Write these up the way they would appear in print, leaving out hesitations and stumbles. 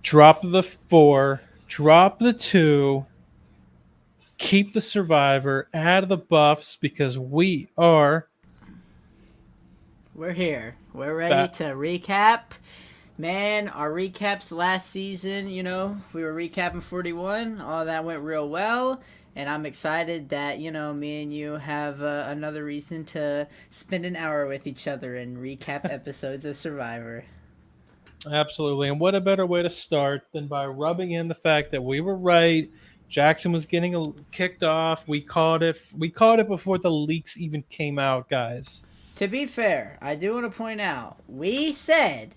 drop the 4, drop the 2, keep the survivor, add the buffs because We're here. We're ready back. to recap. Man, our recaps last season, we were recapping 41. All that went real well. And I'm excited that, me and you have another reason to spend an hour with each other and recap episodes of Survivor. Absolutely. And what a better way to start than by rubbing in the fact that we were right. Jackson was getting kicked off. We caught it. We caught it before the leaks even came out, guys. To be fair, I do want to point out, we said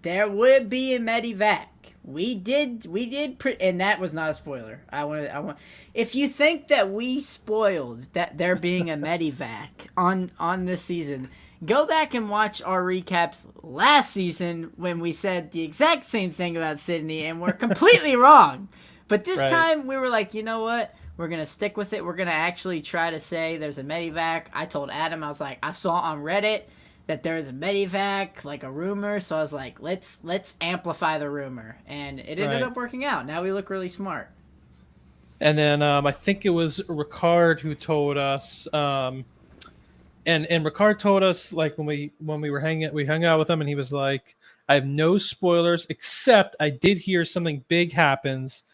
there would be a medivac. And that was not a spoiler. I want. If you think that we spoiled that there being a medivac on this season, go back and watch our recaps last season when we said the exact same thing about Sydney, and we're completely wrong. But this time we were like, you know what? We're going to stick with it. We're going to actually try to say there's a medivac. I told Adam, I was like, I saw on Reddit that there is a medivac, like a rumor. So I was like, let's amplify the rumor. And it ended up working out. Now we look really smart. And then I think it was Ricard who told us, and Ricard told us like when we hung out with him, and he was like, I have no spoilers except I did hear something big happens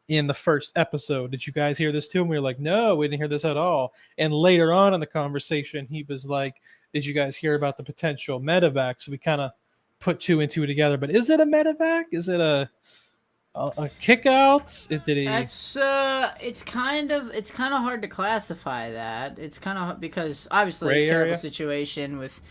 in the first episode. Did you guys hear this too? And we were like, no, we didn't hear this at all. And later on in the conversation, he was like, did you guys hear about the potential medevac? So we kind of put 2 and 2 together. But is it a medevac? Is it a kick out? Did he? It's kind of hard to classify that. It's kind of because obviously a terrible situation with.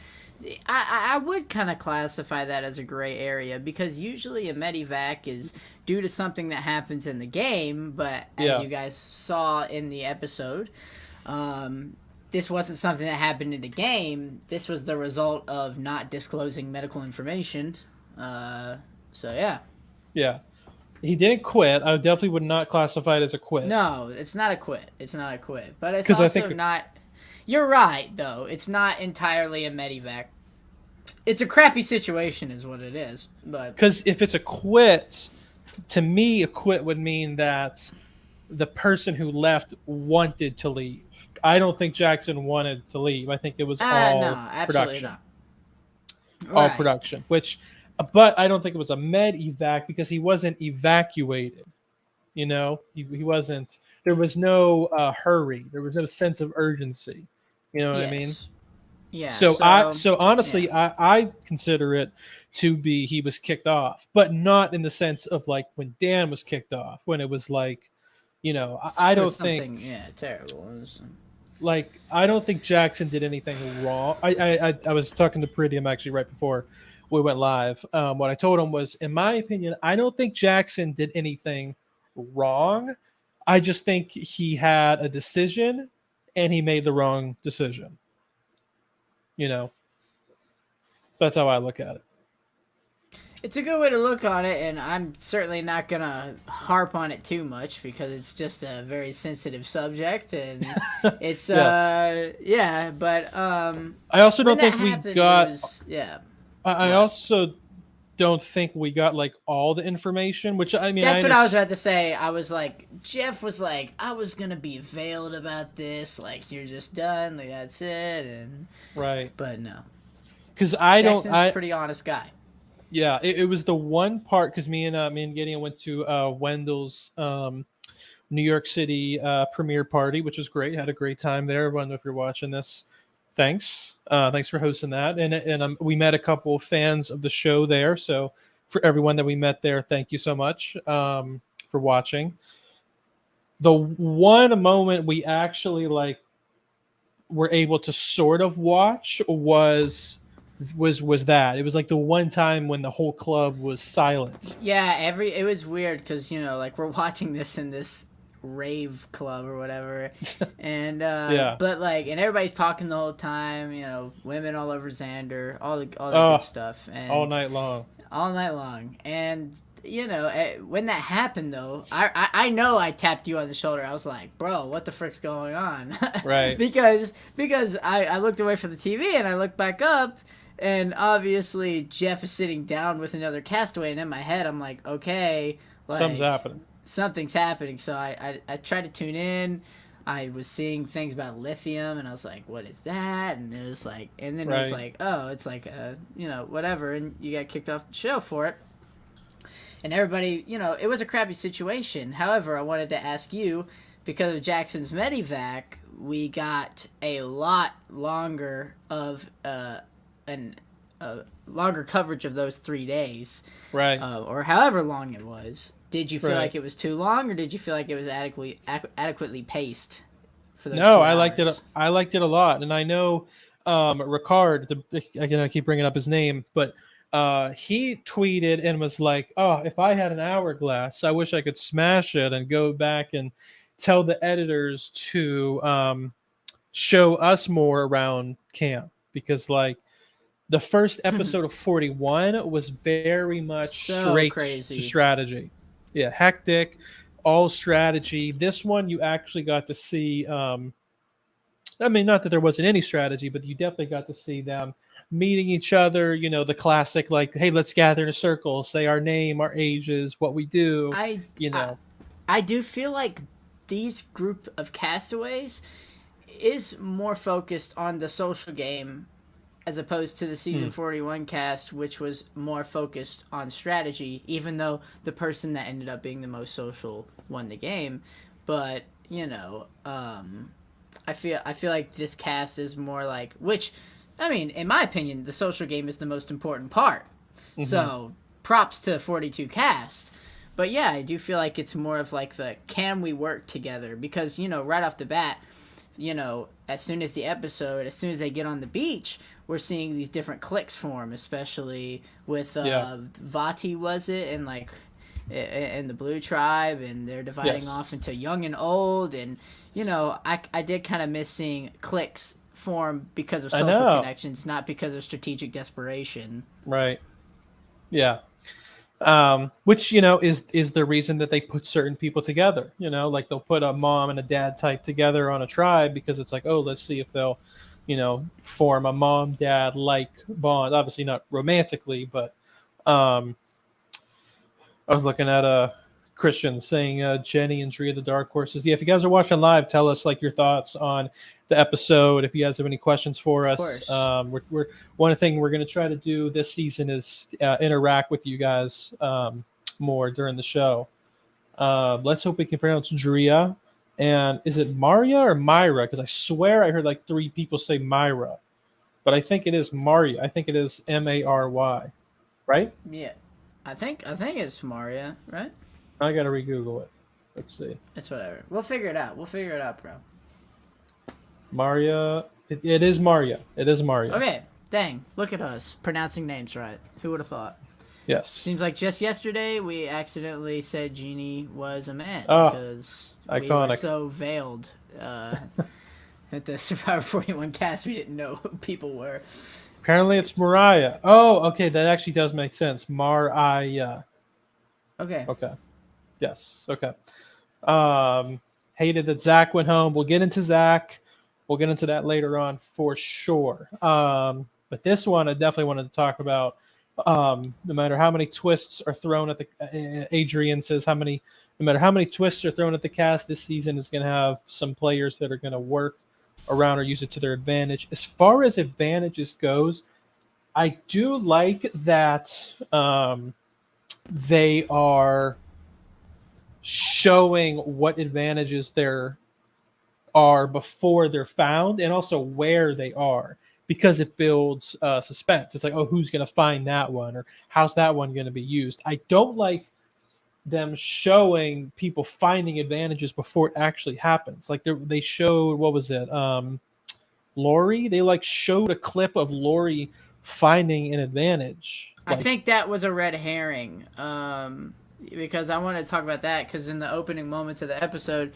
I would kind of classify that as a gray area because usually a medivac is due to something that happens in the game, but as you guys saw in the episode, this wasn't something that happened in the game. This was the result of not disclosing medical information. So yeah. Yeah. He didn't quit. I definitely would not classify it as a quit. No, it's not a quit. It's not a quit. But it's also not... You're right, though. It's not entirely a medivac. It's a crappy situation is what it is. But because if it's a quit, to me, a quit would mean that the person who left wanted to leave. I don't think Jackson wanted to leave. I think it was all production. Not. All production. But I don't think it was a med evac because he wasn't evacuated. You know, he wasn't. There was no hurry. There was no sense of urgency. You know what I mean? Yeah. So honestly, I consider it to be he was kicked off, but not in the sense of like when Dan was kicked off, when it was like, you know, I don't think terrible. Like I don't think Jackson did anything wrong. I was talking to Peridium actually right before we went live. What I told him was, in my opinion, I don't think Jackson did anything wrong. I just think he had a decision and he made the wrong decision. You know, that's how I look at it. It's a good way to look on it, and I'm certainly not going to harp on it too much because it's just a very sensitive subject, and it's, but, I also don't think we got, I also don't think we got like all the information, which I mean, that's what I was about to say. I was like, Jeff was like, I was going to be veiled about this. Like, you're just done. Like, that's it. And right. But no. Because Jackson's a pretty honest guy. Yeah, it was the one part because me and Gideon went to Wendell's New York City premiere party, which was great. Had a great time there. Everyone, if you're watching this, thanks. Thanks for hosting that. And we met a couple of fans of the show there. So for everyone that we met there, thank you so much for watching. The one moment we actually like were able to sort of watch was that it was like the one time when the whole club was silent. It was weird because like we're watching this in this rave club or whatever, and but like, and everybody's talking the whole time, women all over Xander, all the good stuff, and all night long, and when that happened though, I know I tapped you on the shoulder. I was like, bro, what the frick's going on? Right. because I looked away from the TV and I looked back up. And obviously Jeff is sitting down with another castaway, and in my head I'm like, okay, Something's like happening. something's happening. So I tried to tune in. I was seeing things about lithium, and I was like, what is that? And it was like, and then it was Right. like, oh, it's like whatever, and you got kicked off the show for it. And everybody, it was a crappy situation. However, I wanted to ask you, because of Jackson's Medivac, we got a lot longer of longer coverage of those 3 days, Right. or however long it was. Did you feel Right. like it was too long, or did you feel like it was adequately paced for those No, 2 I liked it. hours? I liked it a lot, and I know Ricard. I keep bringing up his name, but he tweeted and was like, "Oh, if I had an hourglass, I wish I could smash it and go back and tell the editors to show us more around camp because like." The first episode of 41 was very much So straight to crazy. strategy. Yeah, hectic, all strategy. This one you actually got to see I mean, not that there wasn't any strategy, but you definitely got to see them meeting each other. You know, the classic like, "Hey, let's gather in a circle, say our name, our ages, what we do." I, You I know, I do feel like these group of castaways is more focused on the social game as opposed to the season hmm. 41 cast, which was more focused on strategy, even though the person that ended up being the most social won the game. But I feel like this cast is more like, which, I mean, in my opinion, the social game is the most important part. Hmm. So props to 42 cast. But yeah, I do feel like it's more of like the can we work together, because right off the bat, as soon as they get on the beach, we're seeing these different cliques form, especially with Yeah. Vati, was it, and like and the Blue Tribe, and they're dividing off Yes. into young and old, and I did kind of miss seeing cliques form because of I social know. connections, not because of strategic desperation. Right. Yeah. Which is the reason that they put certain people together. Like they'll put a mom and a dad type together on a tribe because it's like, oh, let's see if they'll, form a mom dad like bond. Obviously not romantically, but um, I was looking at a Christian saying Jenny and Drea the Dark Horses. Yeah, if you guys are watching live, tell us like your thoughts on the episode. If you guys have any questions for Of us, course. we're one thing we're going to try to do this season is interact with you guys more during the show. Let's hope we can pronounce Drea. And is it Maria or Myra? Because I swear I heard like 3 people say Myra, but I think it is Maria. I think it is Mary, right? Yeah, I think it's Maria, right? I got to re-Google it. Let's see. It's whatever. We'll figure it out. We'll figure it out, bro. Maria. It is Maria. It is Maria. Okay. Dang. Look at us pronouncing names right. Who would have thought? Yes. Seems like just yesterday we accidentally said Genie was a man Oh, because we were iconic. so veiled at the Survivor 41 cast. We didn't know who people were. Apparently it's Mariah. Oh, okay. That actually does make sense. Mariah. Okay. Okay. Yes. Okay. Hated that Zach went home. We'll get into Zach. We'll get into that later on for sure. But this one I definitely wanted to talk about. No matter how many twists are thrown at the Adrian says no matter how many twists are thrown at the cast, this season is going to have some players that are going to work around or use it to their advantage. As far as advantages goes, I do like that they are showing what advantages there are before they're found and also where they are because it builds suspense. It's like, oh, who's going to find that one or how's that one going to be used? I don't like them showing people finding advantages before it actually happens. Like they showed, what was it? Lori. They like showed a clip of Lori finding an advantage. I Like, think that was a red herring. Because I want to talk about that because in the opening moments of the episode,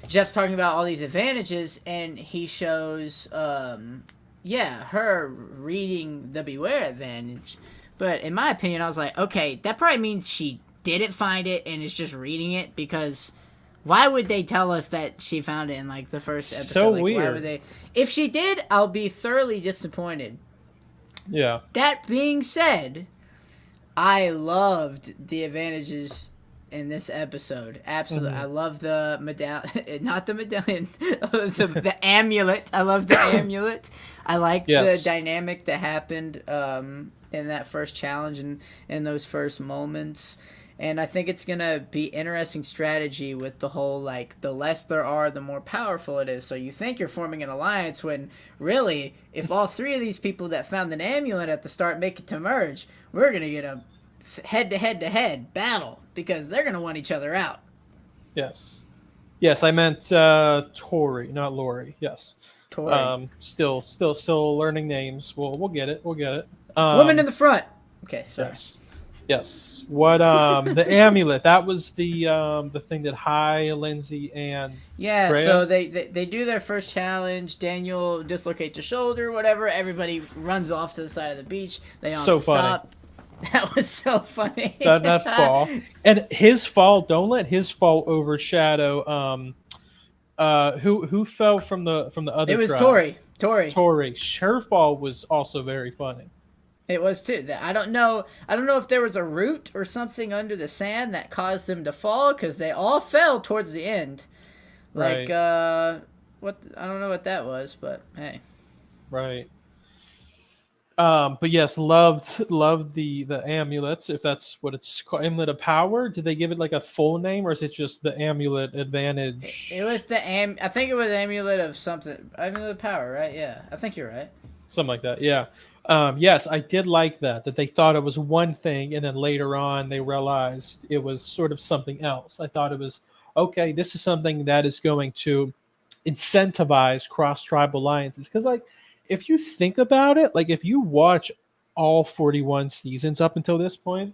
Jeff's talking about all these advantages and he shows, her reading the Beware advantage. But in my opinion, I was like, okay, that probably means she didn't find it and is just reading it because why would they tell us that she found it in like the first episode? so Like, why would weird. they? If she did, I'll be thoroughly disappointed. Yeah. That being said, I loved the advantages in this episode. Absolutely. Hmm. I love the medallion, not the medallion, the amulet. I love the amulet. I like the Yes. dynamic that happened in that first challenge and in those first moments. And I think it's going to be interesting strategy with the whole, like, the less there are, the more powerful it is. So you think you're forming an alliance when, really, if all three of these people that found an amulet at the start make it to merge, we're going to get a head-to-head battle because they're going to want each other out. Yes. Yes, I meant Tori, not Lori. Yes. Tori. Still learning names. We'll get it. We'll get it. Woman in the front. Okay, sorry. Yes. Yes. What the amulet, that was the thing that Hi, Lindsay, and Yeah, so Drea. they do their first challenge. Daniel dislocates a shoulder, whatever. Everybody runs off to the side of the beach. They all So have to funny. stop. That was so funny. That fall. And his fall, don't let his fall overshadow who fell from the other It was tribe. Tori. Tori. Tori. Her fall was also very funny. It was too. I don't know. I don't know if there was a root or something under the sand that caused them to fall because they all fell towards the end. Like Right. what? I don't know what that was, but hey. Right. But yes, loved the amulets, if that's what it's called. Amulet of power. Did they give it like a full name, or is it just the amulet It advantage? was the I think it was amulet of something. Amulet of power, right? Yeah, I think you're right. Something like that. Yeah. Yes, I did like that they thought it was one thing, and then later on they realized it was sort of something else. I thought it was okay. This is something that is going to incentivize cross tribal alliances, because like if you think about it, like if you watch all 41 seasons up until this point,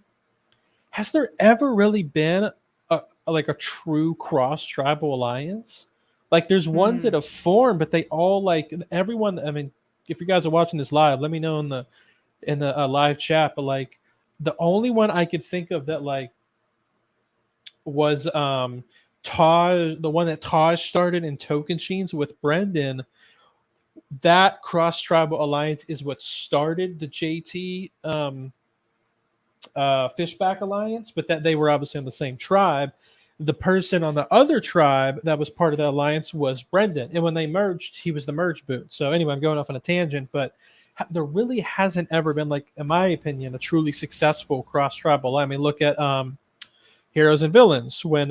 has there ever really been like a true cross tribal alliance? Like there's ones Hmm. that have formed, but they all like everyone. I mean, if you guys are watching this live, let me know in the live chat. But like the only one I could think of that like was Taj, the one that Taj started in Token Sheens with Brendan. That cross tribal alliance is what started the JT Fishback Alliance, but that they were obviously on the same tribe. The person on the other tribe that was part of the alliance was Brendan, and when they merged, he was the merge boot. So anyway, I'm going off on a tangent, but there really hasn't ever been, like, in my opinion, a truly successful cross tribal. I mean, look at Heroes and Villains when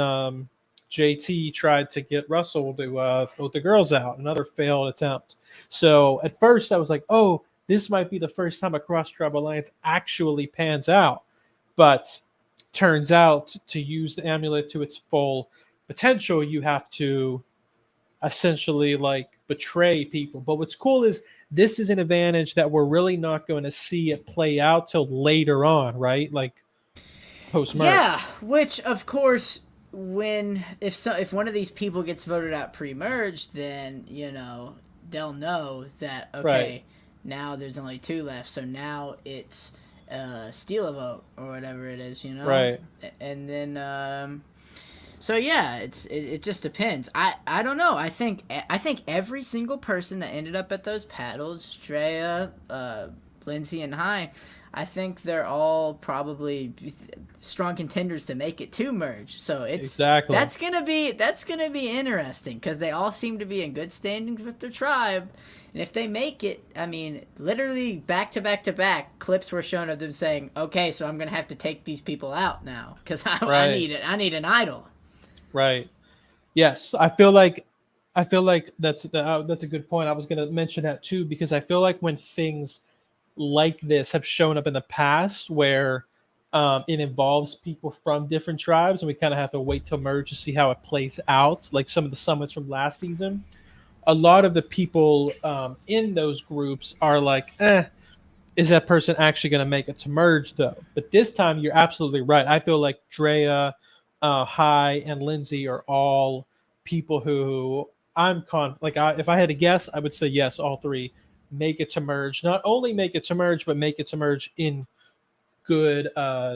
JT tried to get Russell to vote the girls out, another failed attempt. So at first I was like, oh, this might be the first time a cross tribe alliance actually pans out. But turns out to use the amulet to its full potential, you have to essentially like betray people. But what's cool is this is an advantage that we're really not going to see it play out till later on, right? Like post Yeah, merge. which of course, when if one of these people gets voted out pre-merge, then they'll know that Right. okay, now there's only two left, so now it's steal a vote or whatever it is, Right. and then so yeah, it just depends. I don't know. I think every single person that ended up at those paddles, Drea, Lindsay, and High, I think they're all probably strong contenders to make it to merge. So Exactly. that's gonna be interesting because they all seem to be in good standings with their tribe, and if they make it, I mean, literally back to back to back clips were shown of them saying, "Okay, so I'm gonna have to take these people out now because I Right. need it. I need an idol." Right. Yes, I feel like that's a good point. I was going to mention that too because I feel like when things like this have shown up in the past, where it involves people from different tribes, and we kind of have to wait till merge to see how it plays out. Like some of the summits from last season, a lot of the people in those groups are like, is that person actually going to make it to merge though? But this time, you're absolutely right. I feel like Drea, High, and Lindsay are all people who if I had to guess, I would say yes, all three make it to merge. Not only make it to merge, but make it to merge in good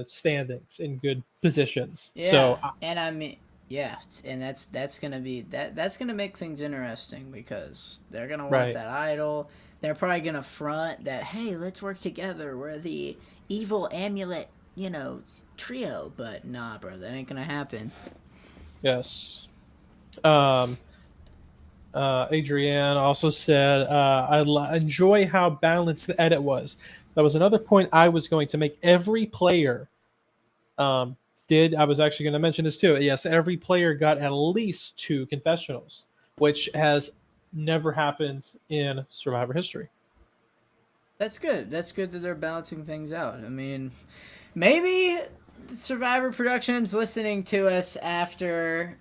standings, in good positions. Yeah, So and I mean, yeah, and that's gonna be that's gonna make things interesting because they're gonna want right, that idol. they're probably gonna front that, hey, let's work together. We're the evil amulet, trio. But nah, bro, that ain't gonna happen. Yes. Um, Adrienne also said, enjoy how balanced the edit was. That was another point I was going to make. Every player um, I was actually going to mention this too. Yes, every player got at least 2 confessionals, which has never happened in Survivor history. That's good. That's good that they're balancing things out. I mean, maybe the Survivor Productions listening to us after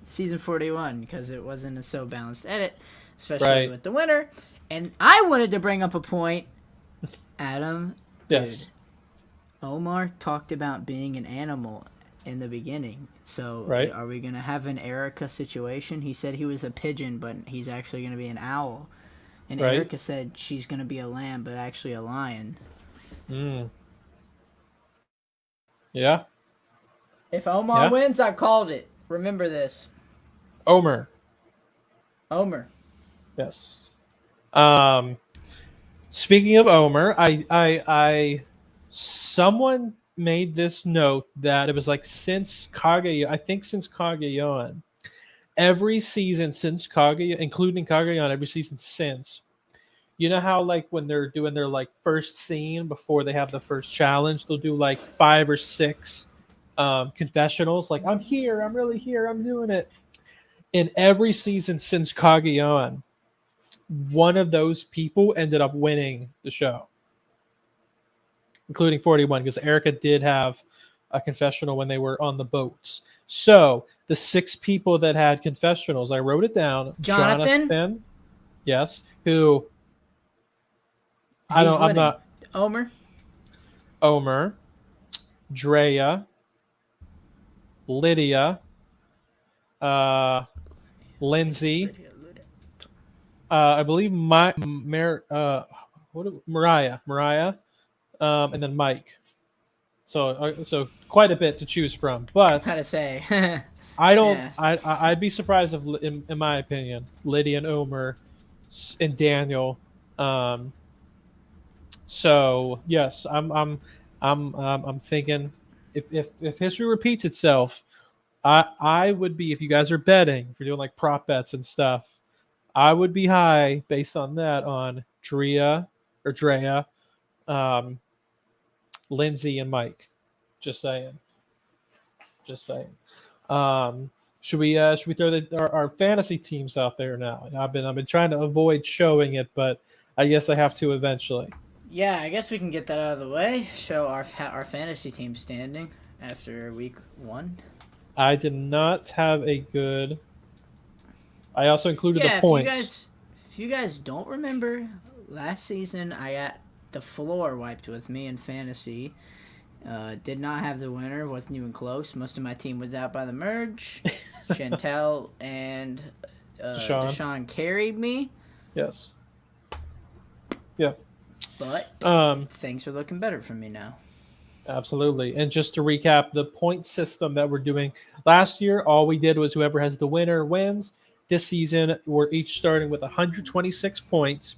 season 41 because it wasn't a so balanced edit, especially Right. with the winner. And I wanted to bring up a point, Adam. Dude, Yes. Omar talked about being an animal in the beginning. So Right. are we gonna have an Erica situation? He said he was a pigeon, but he's actually gonna be an owl. And Right. Erica said she's gonna be a lamb, but actually a lion. Mm. Yeah. If Omar Yeah. wins, I called it. Remember this. Omer. Omer. Yes. Um, Speaking of Omer, someone made this note that it was like since Kage, I think since Kageyon, every season since Kage, including Kageyon, every season since, you know how like when they're doing their like first scene before they have the first challenge, they'll do like 5 or 6 confessionals, like I'm here, I'm really here, I'm doing it. In every season since Kageyon, one of those people ended up winning the show, including 41, because Erica did have a confessional when they were on the boats. So the 6 people that had confessionals, I wrote it down. Jonathan? Yes, who He's winning. I'm not. Omer? Omer, Drea, Lydia, Lindsay, I believe Mariah, and then Mike. So quite a bit to choose from, but How to say? I don't. Yeah. I'd be surprised if, in my opinion, Lydia and Omer and Daniel. So yes, I'm thinking if history repeats itself, I would be, if you guys are betting, if you're doing like prop bets and stuff, I would be high based on that on Drea, Lindsay and Mike. Just saying. Just saying. Should we throw our fantasy teams out there now? I've been trying to avoid showing it, but I guess I have to eventually. Yeah, I guess we can get that out of the way. Show our fantasy team standing after week 1. I did not have a good. I also included the Yeah, points. if you guys don't remember, last season I got the floor wiped with me in fantasy. Did not have the winner. Wasn't even close. Most of my team was out by the merge. Chantel and Deshaun carried me. Yes. Yeah. But things are looking better for me now. Absolutely. And just to recap, the point system that we're doing last year, all we did was whoever has the winner wins. This season, we're each starting with 126 points.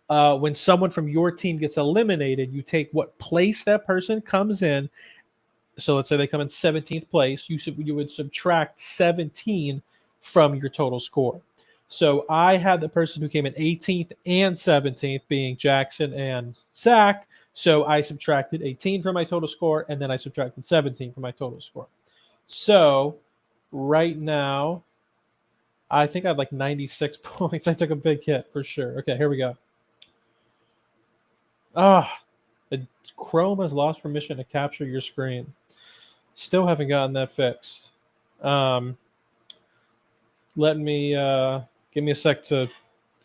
When someone from your team gets eliminated, you take what place that person comes in. So let's say they come in 17th place. You would subtract 17 from your total score. So I had the person who came in 18th and 17th, being Jackson and Zach. So I subtracted 18 from my total score, and then I subtracted 17 from my total score. So right now, I think I have like 96 points. I took a big hit for sure. Okay, here we go. Chrome has lost permission to capture your screen. Still haven't gotten that fixed. Let me give me a sec to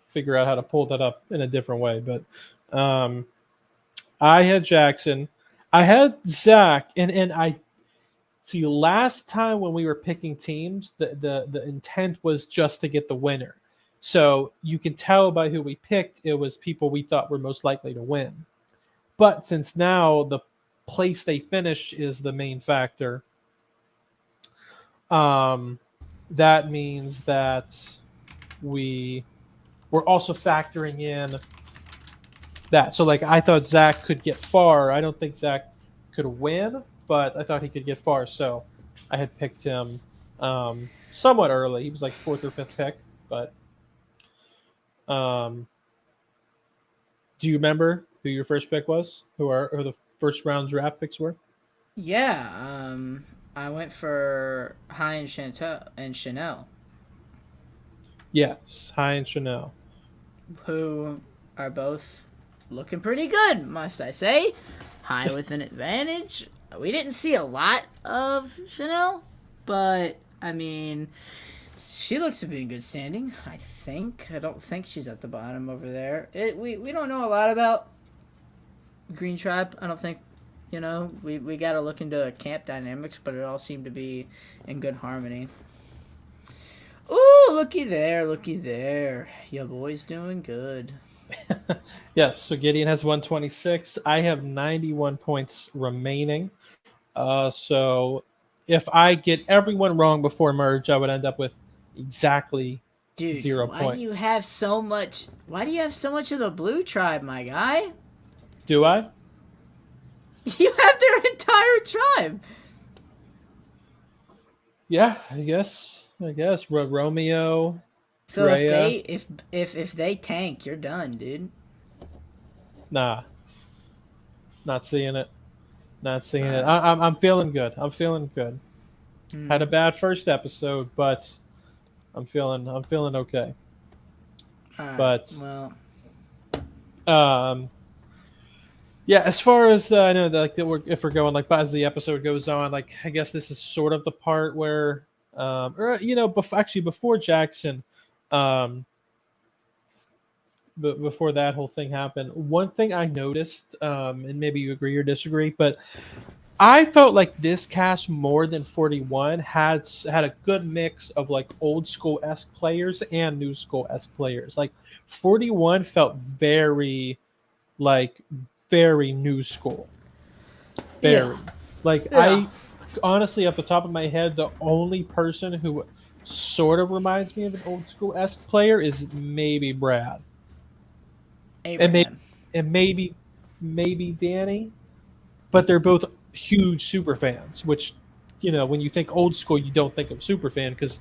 figure out how to pull that up in a different way. But I had Jackson, I had Zach, and I see last time when we were picking teams, the intent was just to get the winner. So you can tell by who we picked, it was people we thought were most likely to win. But since now the place they finished is the main factor, that means that we we're also factoring in that. So like I thought Zach could get far. I don't think Zach could win, but I thought he could get far. So I had picked him somewhat early. He was like fourth or fifth pick. But um, do you remember who your first pick was? Who the first round draft picks were? Yeah, I went for High and Chanel, Yes, High and Chanel. who are both looking pretty good, must I say. High with an advantage. We didn't see a lot of Chanel, but I mean, she looks to be in good standing. I think. I don't think she's at the bottom over there. We don't know a lot about Green Tribe. I don't think. We got to look into camp dynamics, but it all seemed to be in good harmony. Ooh, looky there, looky there. Your boy's doing good. Yes, so Gideon has 126. I have 91 points remaining. So if I get everyone wrong before merge, I would end up with exactly Dude, 0 points. Why do you have so much of the blue tribe, my guy? Do I? You have their entire tribe. Yeah, I guess. Romeo. So Drea. if they tank, you're done, dude. Nah. Not seeing it. Not seeing it. I'm feeling good. I'm feeling good. Had a bad first episode, but I'm feeling okay. But well, yeah, as far as I know, if we're going like as the episode goes on, like I guess this is sort of the part where, before Jackson, but before that whole thing happened, one thing I noticed, and maybe you agree or disagree, but I felt like this cast more than 41 had a good mix of like old school esque players and new school esque players. Like 41 felt like very new school. Very. yeah. Like Yeah. I honestly, off the top of my head, the only person who sort of reminds me of an old school esque player is maybe Brad. Abraham. And maybe Danny, but they're both huge super fans. Which, when you think old school, you don't think of super fan because,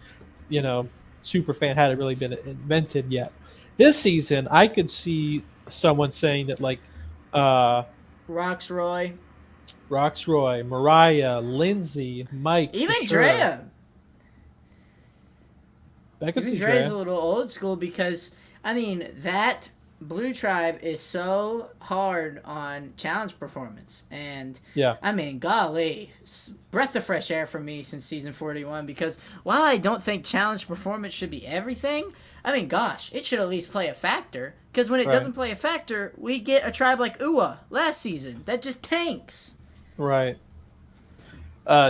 super fan hadn't really been invented yet. This season, I could see someone saying that like, Roxroy, Mariah, Lindsay, Mike, even for sure. Drea. I could see Dre's Drea. a little old school because that Blue Tribe is so hard on challenge performance, and Yeah. golly, breath of fresh air for me since season 41. Because while I don't think challenge performance should be everything, gosh, it should at least play a factor. Because when it doesn't play a factor, we get a tribe like Uwa last season that just tanks. Right.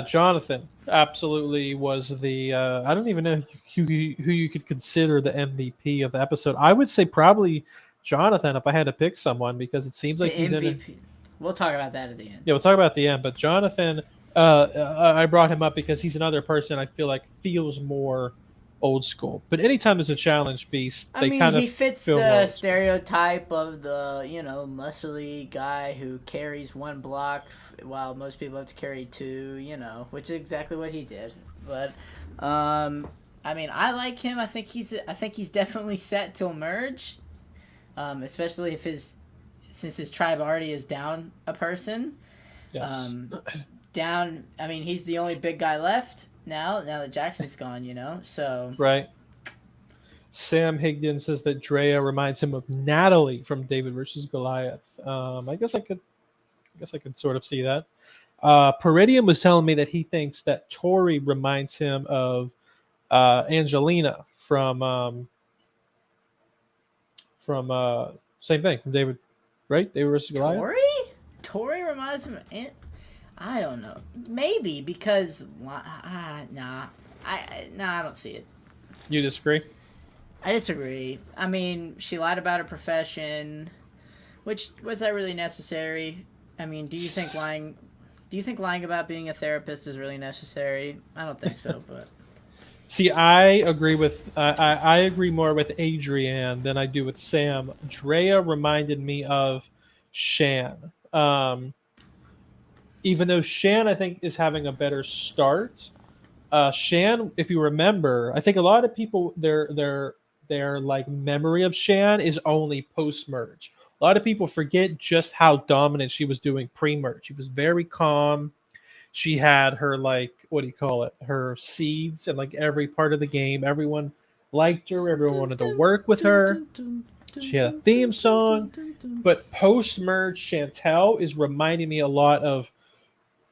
Jonathan absolutely was the. I don't even know who you could consider the MVP of the episode. I would say probably Jonathan if I had to pick someone because it seems like The he's MVP. in. We'll talk about that at the end. Yeah, we'll talk about the end, but Jonathan, I brought him up because he's another person I feel like feels more old school. But anytime there's a challenge beast, they kind of he fits feel more the old school. stereotype of the, muscly guy who carries one block while most people have to carry two, which is exactly what he did. But, I like him. I think he's definitely set till merge, especially since his tribe already is down a person. Yes. He's the only big guy left now that Jackson's gone, so. Right. Sam Higdon says that Drea reminds him of Natalie from David versus Goliath. I guess I could sort of see that. Peridium was telling me that he thinks that Tori reminds him of Angelina from same thing from David, right? David versus Goliath. Tori reminds him of I don't know. Maybe because I don't see it. You disagree? I disagree. She lied about her profession, which was that really necessary? Do you think lying about being a therapist is really necessary? I don't think so, but See, I agree with I agree more with Adrienne than I do with Sam. Drea reminded me of Shan. Even though Shan, I think, is having a better start. Shan, if you remember, I think a lot of people their like memory of Shan is only post merge. A lot of people forget just how dominant she was doing pre merge. She was very calm. She had her, like, what do you call it? Her seeds and like every part of the game. Everyone liked her. Everyone wanted to work with her. She had a theme song. But post merge, Chantel is reminding me a lot of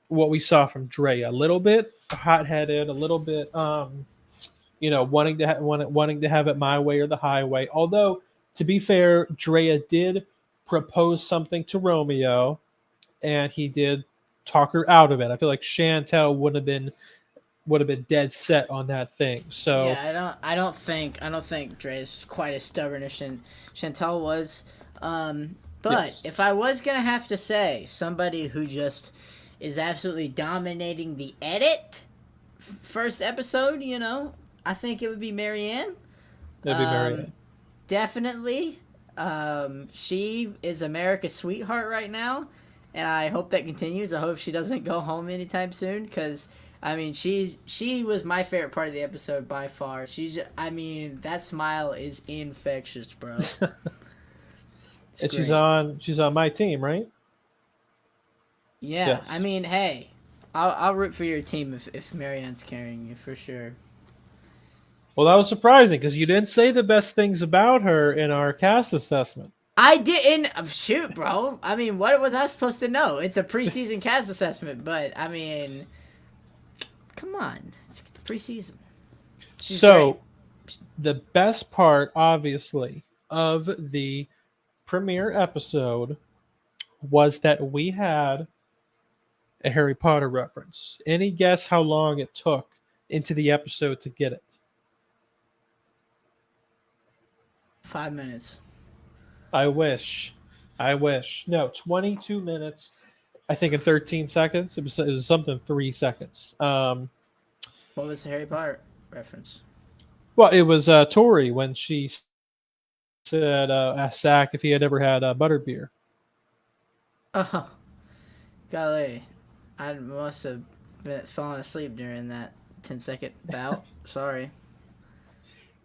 what we saw from Dre. A little bit hot headed, a little bit wanting to have it my way or the highway. Although, to be fair, Drea did propose something to Romeo, and he did talk her out of it. I feel like Chantel would have been dead set on that thing. So Yeah, I don't think Dre's quite as stubborn as Chantel was. But if yes, I was gonna have to say somebody who just is absolutely dominating the edit first episode, I think it would be Marianne. that'd be Um, Marianne. Definitely. She is America's sweetheart right now, and I hope that continues. I hope she doesn't go home anytime soon, because I mean, she was my favorite part of the episode by far. I mean, that smile is infectious, bro. It's And great. she's on my team, right? Yeah, I Yes. mean, hey, I'll root for your team if Marianne's carrying you for sure. Well, that was surprising because you didn't say the best things about her in our cast assessment. I didn't shoot, bro. I mean, what was I supposed to know? It's a preseason cast assessment, but I mean, come on, it's the preseason. She's great. So the best part, obviously, of the premiere episode was that we had a Harry Potter reference. Any guess how long it took into the episode to get it? 5 minutes. I wish. I wish. No, 22 minutes. I think in 13 seconds. It was something 3 seconds. What was the Harry Potter reference? Well, it was Tori when she said, asked Zach if he had ever had butterbeer. Oh, golly, I must have been falling asleep during that 10-second bout. Sorry.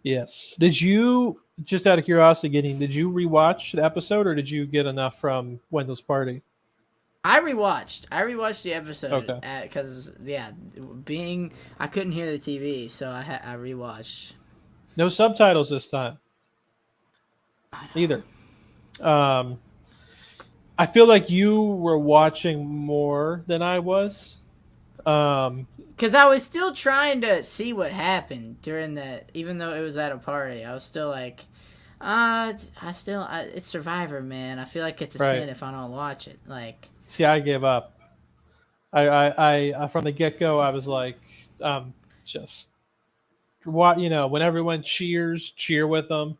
Yes. Did you, just out of curiosity, did you rewatch the episode or did you get enough from Wendell's party? I rewatched. I rewatched the episode Okay. because being I couldn't hear the TV, so I rewatched. No subtitles this time I know. either. Um, I feel like you were watching more than I was. Um, Because I was still trying to see what happened during that, even though it was at a party. I was still like, it's Survivor, man. I feel like it's a right. sin if I don't watch it. Like, See, I gave up. I from the get go, I was like, just what when everyone cheers, cheer with them,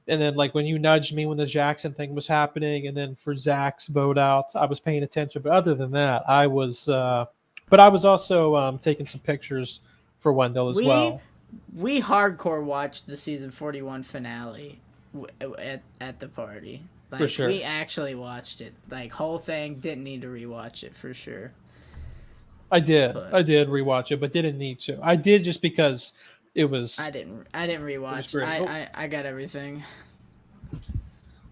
and then like when you nudged me when the Jackson thing was happening, and then for Zach's vote out, I was paying attention. But other than that, I was. But I was also taking some pictures for Wendell as we well, we hardcore watched the season 41 finale at the party. for Like, sure. we actually watched it. Like, whole thing. Didn't need to rewatch it for sure. I did. But I did rewatch it, but didn't need to. I did just because it was I didn't it was rewatch. great. Oh, I got everything.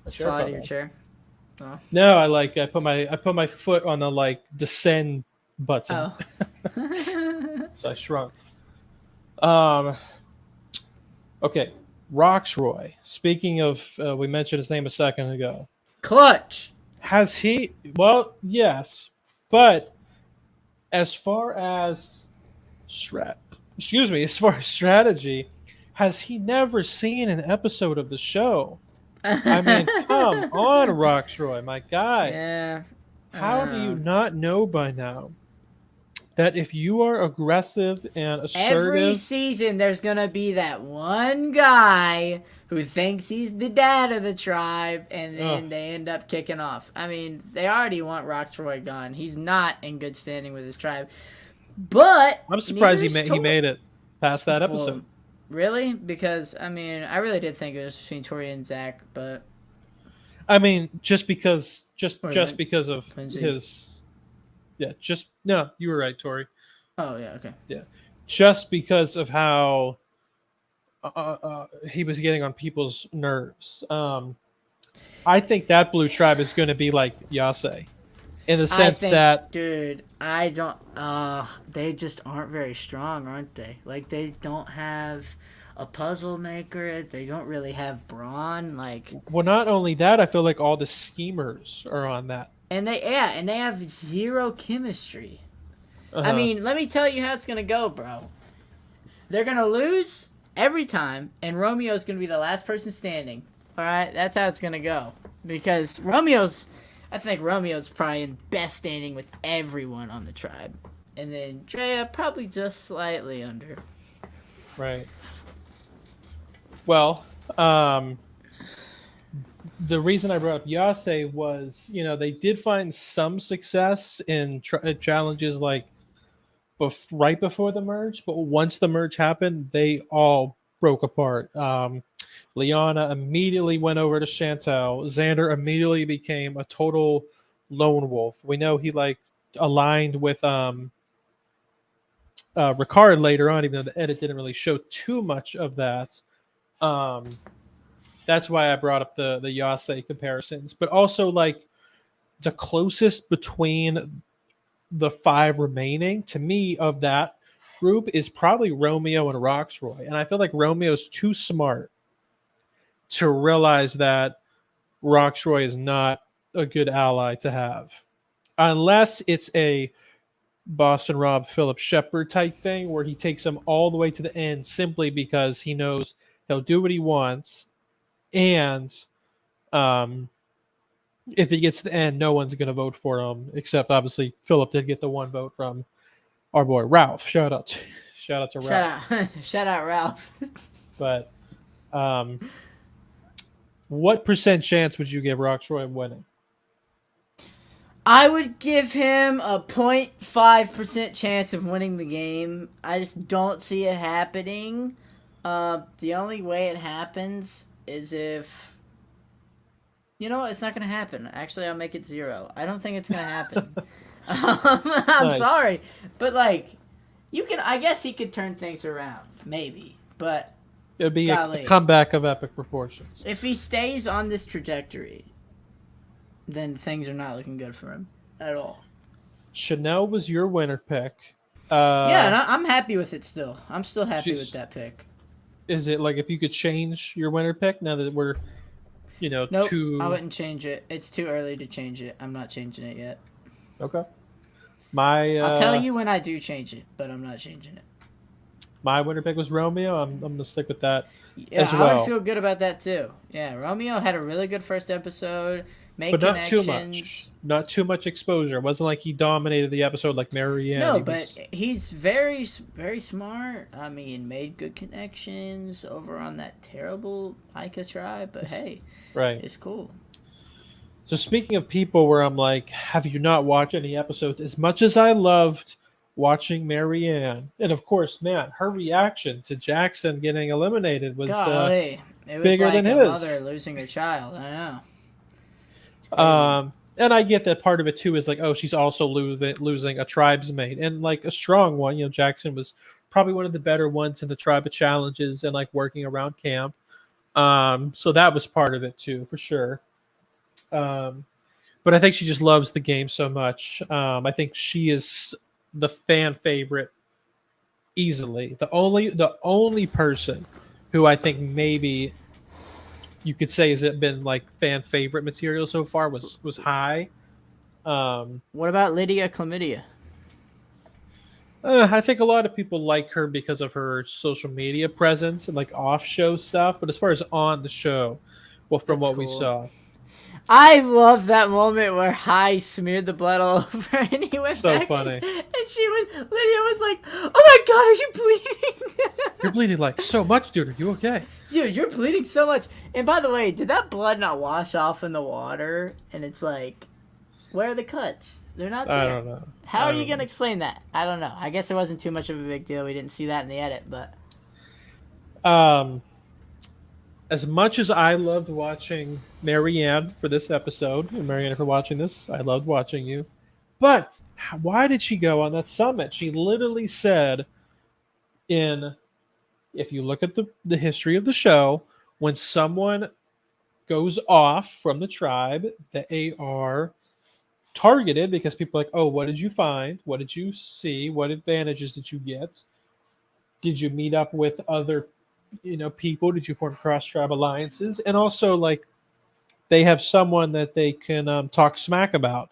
my chair Fall out fell of your down. chair. Oh. No, I put my foot on the like descend button, Oh. so I shrunk. Um. Okay, Roxroy. Speaking of, we mentioned his name a second ago. Clutch. Has he? Well, yes, but as far as strat, excuse me, as far as strategy, has he never seen an episode of the show? I mean, come on, Roxroy, my guy. Yeah. I How do you know. not know by now that if you are aggressive and Every assertive, season, there's gonna be that one guy who thinks he's the dad of the tribe, and ugh, then they end up kicking off. I mean, they already want Roxroy gone. He's not in good standing with his tribe, but I'm neither surprised is he Tori. made it. past that Well, episode. really? Because I mean, I really did think it was between Tori and Zach, but I mean, just because, or just because of Lindsay. his, yeah, just no, you were right, Tori. Oh yeah, okay. Yeah, just because of how he was getting on people's nerves. I think that blue tribe is going to be like Yase in the I sense think, that, dude, I don't. They just aren't very strong, aren't they? Like they don't have a puzzle maker. They don't really have brawn. Like, well, not only that, I feel like all the schemers are on that. and they have zero chemistry. I Uh-huh. mean, let me tell you how it's gonna go, bro. They're gonna lose every time, and Romeo's gonna be the last person standing. All right, that's how it's gonna go. Because I think Romeo's probably in best standing with everyone on the tribe, and then Drea probably just slightly under. Right. Well, the reason I brought up Yase was, they did find some success in challenges like right before the merge, but once the merge happened, they all broke apart. Liana immediately went over to Chantel. Xander immediately became a total lone wolf. We know he like aligned with Ricard later on, even though the edit didn't really show too much of that. Um, that's why I brought up the Yase comparisons, but also like the closest between the five remaining to me of that group is probably Romeo and Roxroy, and I feel like Romeo's too smart to realize that Roxroy is not a good ally to have, unless it's a Boston Rob Philip Shepard type thing where he takes him all the way to the end simply because he knows he'll do what he wants, and um, if he gets to the end, no one's going to vote for him except obviously Philip did get the one vote from our boy Ralph. Shout out to Ralph. Shout out, Ralph. But what percent chance would you give Roxroy winning? I would give him a 0.5% chance of winning the game. I just don't see it happening. The only way it happens is if... You know what? It's not going to happen. Actually, I'll make it 0. I don't think it's going to happen. I'm Nice. sorry. But, like, I guess he could turn things around. Maybe. But It would be golly, a comeback of epic proportions. if he stays on this trajectory, then things are not looking good for him at all. Chanel was your winner pick. Yeah, and I'm happy with it still. I'm still happy She's- with that pick. Is it like if you could change your winner pick now that we're, Nope, two? I wouldn't change it. It's too early to change it. I'm not changing it yet. Okay. I'll tell you when I do change it, but I'm not changing it. My winner pick was Romeo. I'm gonna stick with that. Yeah, as I well. would feel good about that too. Yeah, Romeo had a really good first episode. Made But not too connections. much. Not too much exposure. It wasn't like he dominated the episode like Marianne. No, He but was- he's very, very smart. I mean, made good connections over on that terrible Ica tribe. But hey, right. it's cool. So speaking of people where I'm like, have you not watched any episodes? As much as I loved watching Marianne, and of course, man, her reaction to Jackson getting eliminated was Golly, it was bigger like than a his. mother losing her child. I know. and I get that part of it too is like, oh, she's also losing a tribesmate and like a strong one. Jackson was probably one of the better ones in the tribe of challenges and like working around camp. So that was part of it too, for sure. But I think she just loves the game so much. I think she is the fan favorite easily. The only person who I think maybe you could say has been like fan favorite material so far was High. What about Lydia Chlamydia? I think a lot of people like her because of her social media presence and like off show stuff. But as far as on the show, well, from That's what we cool. saw, I love that moment where High smeared the blood all over and he went So back funny. and Lydia was like, "Oh my god, are you bleeding?" you're bleeding like so much, dude. Are you okay? Dude, you're bleeding so much. And by the way, did that blood not wash off in the water? And it's like, Where are the cuts? They're not I there. don't know. How I are you don't gonna know. explain that? I don't know. I guess it wasn't too much of a big deal. We didn't see that in the edit, but Um, as much as I loved watching Marianne for this episode, and Marianne, if you're watching this, I loved watching you. But why did she go on that summit? She literally said, in if you look at the history of the show, when someone goes off from the tribe, they are targeted because people are like, oh, what did you find? What did you see? What advantages did you get? Did you meet up with other people? Did you form cross tribe alliances? And also, like, they have someone that they can talk smack about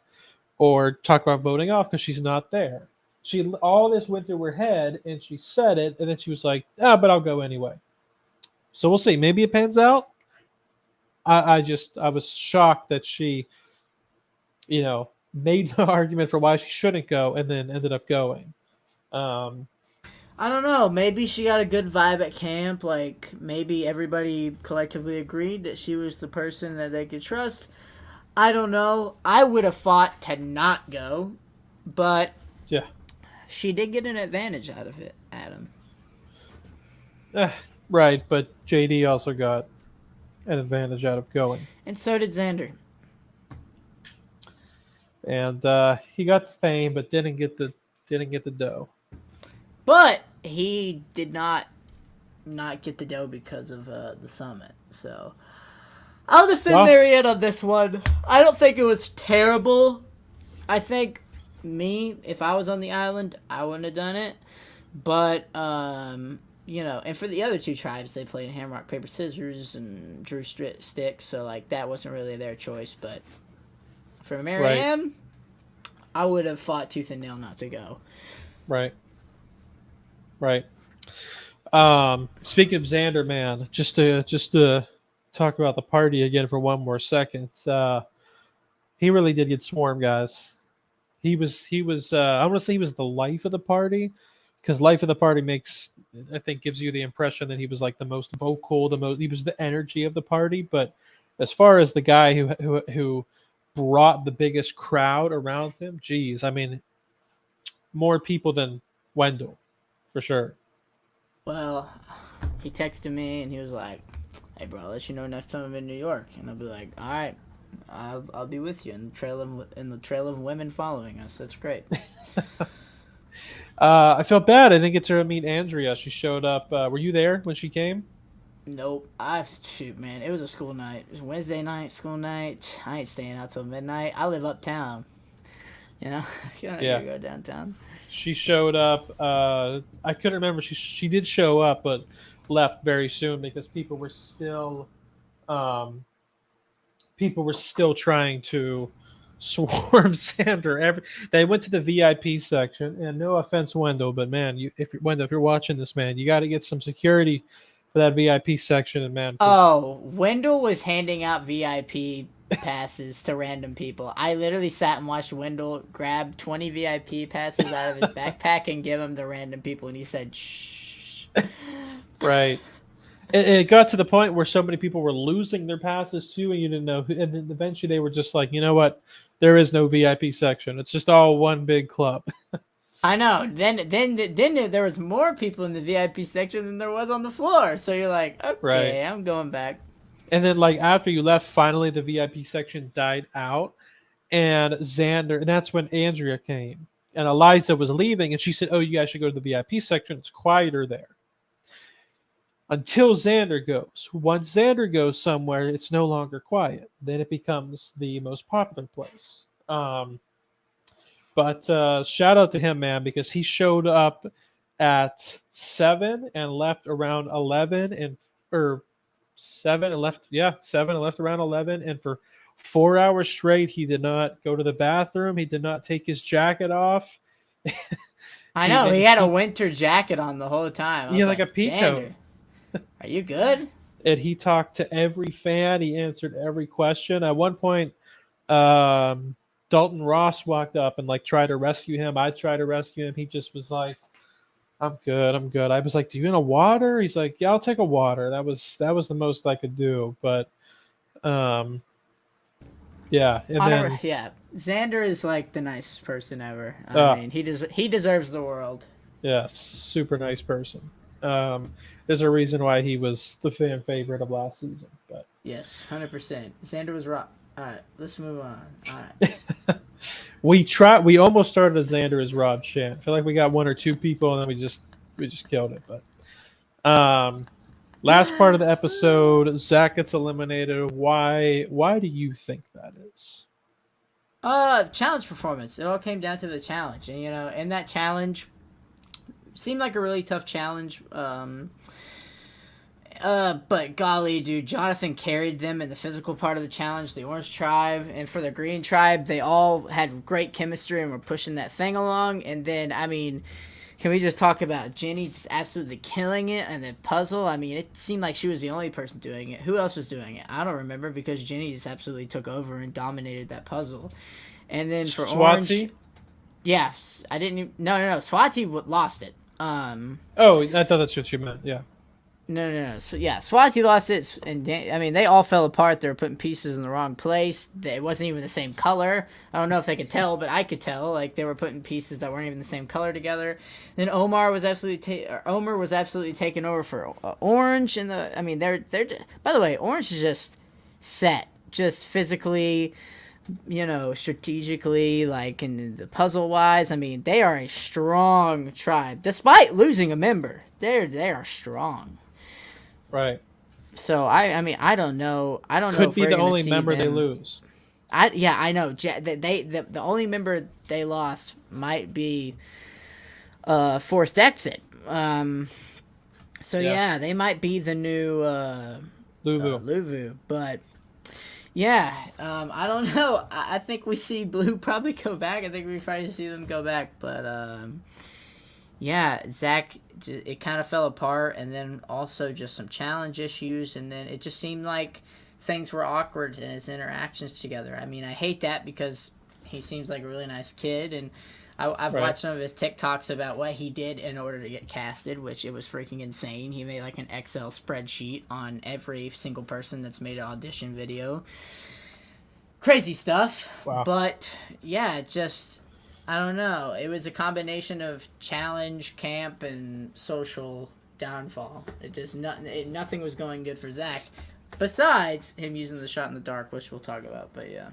or talk about voting off because she's not there. She all this went through her head and she said it, and then she was like, "Ah, but I'll go anyway." So we'll see. Maybe it pans out. I was shocked that she made the argument for why she shouldn't go and then ended up going. Um, I don't know. Maybe she got a good vibe at camp. Like maybe everybody collectively agreed that she was the person that they could trust. I don't know. I would have fought to not go, but yeah, she did get an advantage out of it, Adam. eh, right. But JD also got an advantage out of going, And so did Xander. and he got the fame, but didn't get the dough. But he did not get the dough because of the summit. So I'll defend Well, Marianne on this one. I don't think it was terrible. I think if I was on the island, I wouldn't have done it. But and for the other two tribes, they played hammer rock paper scissors and drew sticks, so like that wasn't really their choice. But for Marianne, right. I would have fought tooth and nail not to go. Right. Speaking of Xander, man, just to talk about the party again for one more second. He really did get swarmed, guys. He was. I want to say he was the life of the party, because life of the party gives you the impression that he was like the most vocal, he was the energy of the party. But as far as the guy who brought the biggest crowd around him, geez, I mean, more people than Wendell, for sure. Well, he texted me and he was like, "Hey, bro, I'll let you know next time I'm in New York." And I'll be like, "All right, I'll be with you in the trail of women following us. That's great." I felt bad. I didn't get to meet Andrea. She showed up. Were you there when she came? Nope. Shoot, man. It was a school night. It was Wednesday night, school night. I ain't staying out till midnight. I live uptown. You know, you don't ever go downtown. She showed up. I couldn't remember. She did show up, but left very soon because people were still trying to swarm Xander. They went to the VIP section, and no offense, Wendell, but man, if you're watching this, man, you got to get some security for that VIP section, and man. Wendell was handing out VIP passes to random people. I literally sat and watched Wendell grab 20 VIP passes out of his backpack and give them to random people, and he said, "Shh." Right. It got to the point where so many people were losing their passes too, and you didn't know. And then eventually they were just like, you know what? There is no VIP section. It's just all one big club. I know. Then there was more people in the VIP section than there was on the floor. So you're like, okay, right. I'm going back. And then, like, after you left, finally the VIP section died out, and that's when Andrea came, and Eliza was leaving, and she said, "Oh, you guys should go to the VIP section. It's quieter there." Until Xander goes. Once Xander goes somewhere, it's no longer quiet. Then it becomes the most popular place. But shout out to him, man, because he showed up at 7 and left around 11, or 7 and left, 7 and left around 11. And for 4 hours straight, he did not go to the bathroom. He did not take his jacket off. I know. He had a winter jacket on the whole time. Yeah, like a peacoat. Are you good? And he talked to every fan. He answered every question. At one point, Dalton Ross walked up and like tried to rescue him. I tried to rescue him. He just was like, I'm good. I was like, do you want a water? He's like, yeah, I'll take a water. That was the most I could do. But yeah. And Xander is like the nicest person ever. I Uh, mean, he deserves the world. yes, super nice person. There's a reason why he was the fan favorite of last season. But Yes, 100%. Xander was rock. All right, let's move on. All right. we almost started as Xander as Rob Shan. I feel like we got one or two people, and then we just killed it. But last part of the episode, Zach gets eliminated. Why do you think that is? Challenge performance. It all came down to the challenge, and in that challenge, seemed like a really tough challenge. But golly, dude, Jonathan carried them in the physical part of the challenge. The Orange Tribe and for the Green Tribe, they all had great chemistry and were pushing that thing along. And then, I mean, can we just talk about Jenny just absolutely killing it and the puzzle? I mean, it seemed like she was the only person doing it. Who else was doing it? I don't remember because Jenny just absolutely took over and dominated that puzzle. And then for Swati? Orange, yeah, I didn't. No. Swati lost it. Oh, I thought that's what you meant. Yeah. No. So, yeah, Swati lost it, and I mean they all fell apart. They were putting pieces in the wrong place. It wasn't even the same color. I don't know if they could tell, but I could tell. Like they were putting pieces that weren't even the same color together. Then Omer was absolutely taking over for Orange, and I mean they're. By the way, Orange is just set, just physically, strategically, like in the puzzle wise. I mean they are a strong tribe, despite losing a member. They are strong. Right. So I mean I don't know. I don't know. Could If be we're the gonna only see member they them. lose. I know. The only member they lost might be forced exit. So yeah, they might be the new Luvu. But yeah, I don't know. I think we see Blue probably go back. I think we probably see them go back. But yeah, Zach, it kind of fell apart, and then also just some challenge issues, and then it just seemed like things were awkward in his interactions together. I mean, I hate that because he seems like a really nice kid, and I've Right. watched some of his TikToks about what he did in order to get casted, which it was freaking insane. He made like an Excel spreadsheet on every single person that's made an audition video. Crazy stuff. Wow. But yeah, just I don't know. It was a combination of challenge, camp, and social downfall. It just nothing was going good for Zach. Besides him using the shot in the dark, which we'll talk about. But yeah.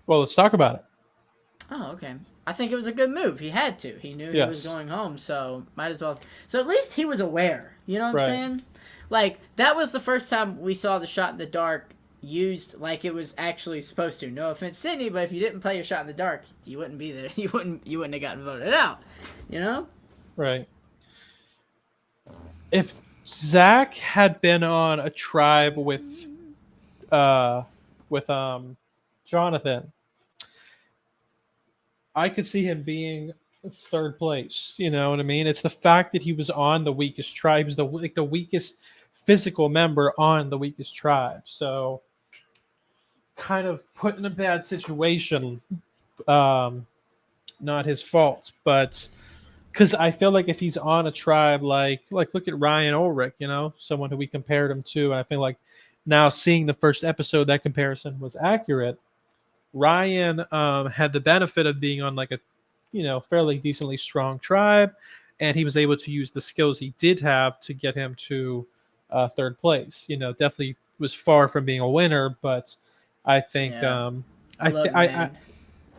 Well, let's talk about it. Oh, okay. I think it was a good move. He had to. He knew he was Yes. going home, so might as well. So at least he was aware. You know what I'm Right. saying? Like that was the first time we saw the shot in the dark used like it was actually supposed to. No offense, Sydney, but if you didn't play your shot in the dark, you wouldn't be there. You wouldn't have gotten voted out. You know? Right. If Zach had been on a tribe with Jonathan, I could see him being third place. You know what I mean? It's the fact that he was on the weakest tribes, the weakest physical member on the weakest tribe. So kind of put in a bad situation. Not his fault, but because I feel like if he's on a tribe like look at Ryan Ulrich, someone who we compared him to, and I feel like now seeing the first episode, that comparison was accurate. Ryan had the benefit of being on like a fairly decently strong tribe, and he was able to use the skills he did have to get him to third place. Definitely was far from being a winner, but I think Yeah. I, Look, I, I man.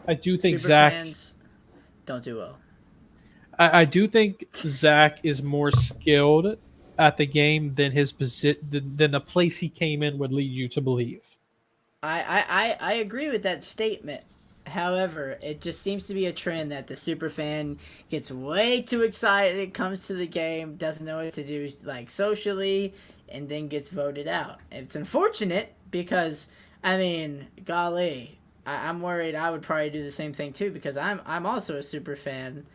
I do think Super Zach. fans don't do well. I do think Zach is more skilled at the game than than the place he came in would lead you to believe. I agree with that statement. However, it just seems to be a trend that the super fan gets way too excited, comes to the game, doesn't know what to do like socially, and then gets voted out. It's unfortunate because I mean, golly, I'm worried I would probably do the same thing too because I'm also a super fan,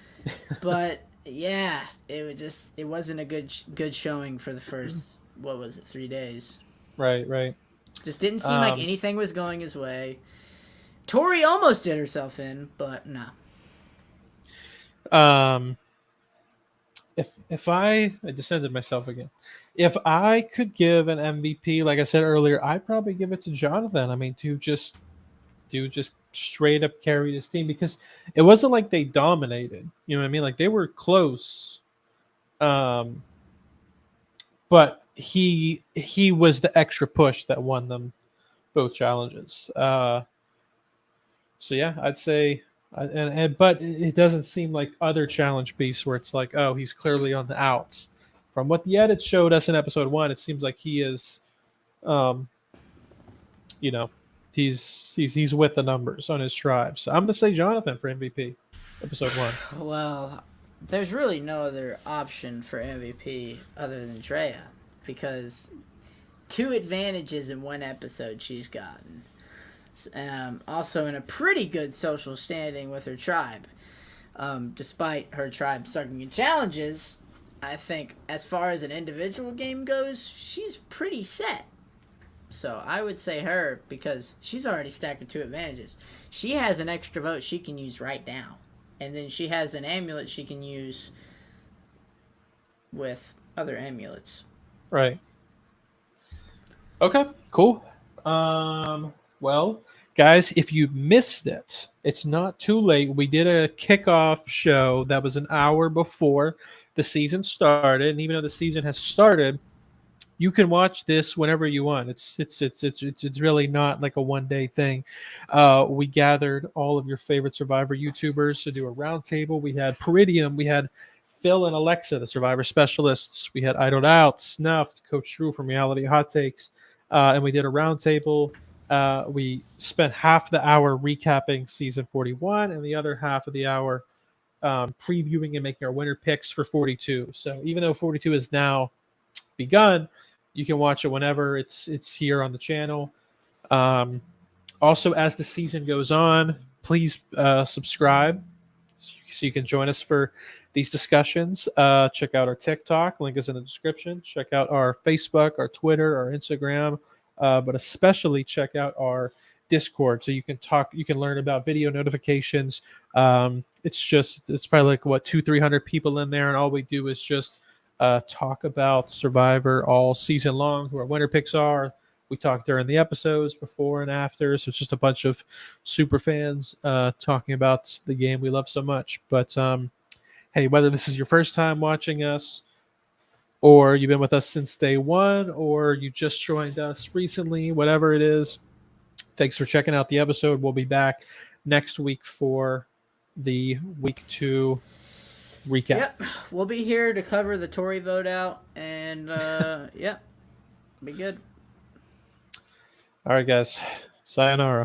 but yeah, it wasn't a good showing for the first what was it 3 days. Right. Just didn't seem like anything was going his way. Tori almost did herself in, but no. If I descended myself again, if I could give an MVP, like I said earlier, I'd probably give it to Jonathan. I mean, to just dude just straight up carried his team because it wasn't like they dominated. You know what I mean? Like they were close, um, but he was the extra push that won them both challenges. So yeah, I'd say, and but it doesn't seem like other challenge beasts where it's like, oh, he's clearly on the outs. From what the edits showed us in episode one, it seems like he is, um, you know, he's with the numbers on his tribe. So I'm gonna say Jonathan for MVP, episode one. Well, there's really no other option for MVP other than Drea because two advantages in one episode she's gotten. Also, in a pretty good social standing with her tribe. Despite her tribe sucking in challenges, I think as far as an individual game goes, she's pretty set. So I would say her because she's already stacked with two advantages. She has an extra vote she can use right now. And then she has an amulet she can use with other amulets. Right. Okay, cool. Well, guys, if you missed it, it's not too late. We did a kickoff show that was an hour before the season started, and even though the season has started, you can watch this whenever you want. It's really not like a 1 day thing. We gathered all of your favorite Survivor YouTubers to do a roundtable. We had Peridium, we had Phil and Alexa, the Survivor specialists. We had Idled Out, Snuffed, Coach Drew from Reality Hot Takes, and we did a roundtable. We spent half the hour recapping season 41, and the other half of the hour previewing and making our winner picks for 42. So even though 42 is now begun, you can watch it whenever. It's here on the channel. Also, as the season goes on, please subscribe so you can join us for these discussions. Check out our TikTok, link is in the description. Check out our Facebook, our Twitter, our Instagram, but especially check out our Discord so you can talk, you can learn about video notifications. It's probably like what 200-300 people in there, and all we do is just talk about Survivor all season long, who our winner picks are. We talk during the episodes, before and after. So it's just a bunch of super fans talking about the game we love so much. But hey, whether this is your first time watching us, or you've been with us since day one, or you just joined us recently, whatever it is, thanks for checking out the episode. We'll be back next week for the week 2 recap. Yep, we'll be here to cover the Tory vote out, and yep, be good. All right, guys. Sayonara.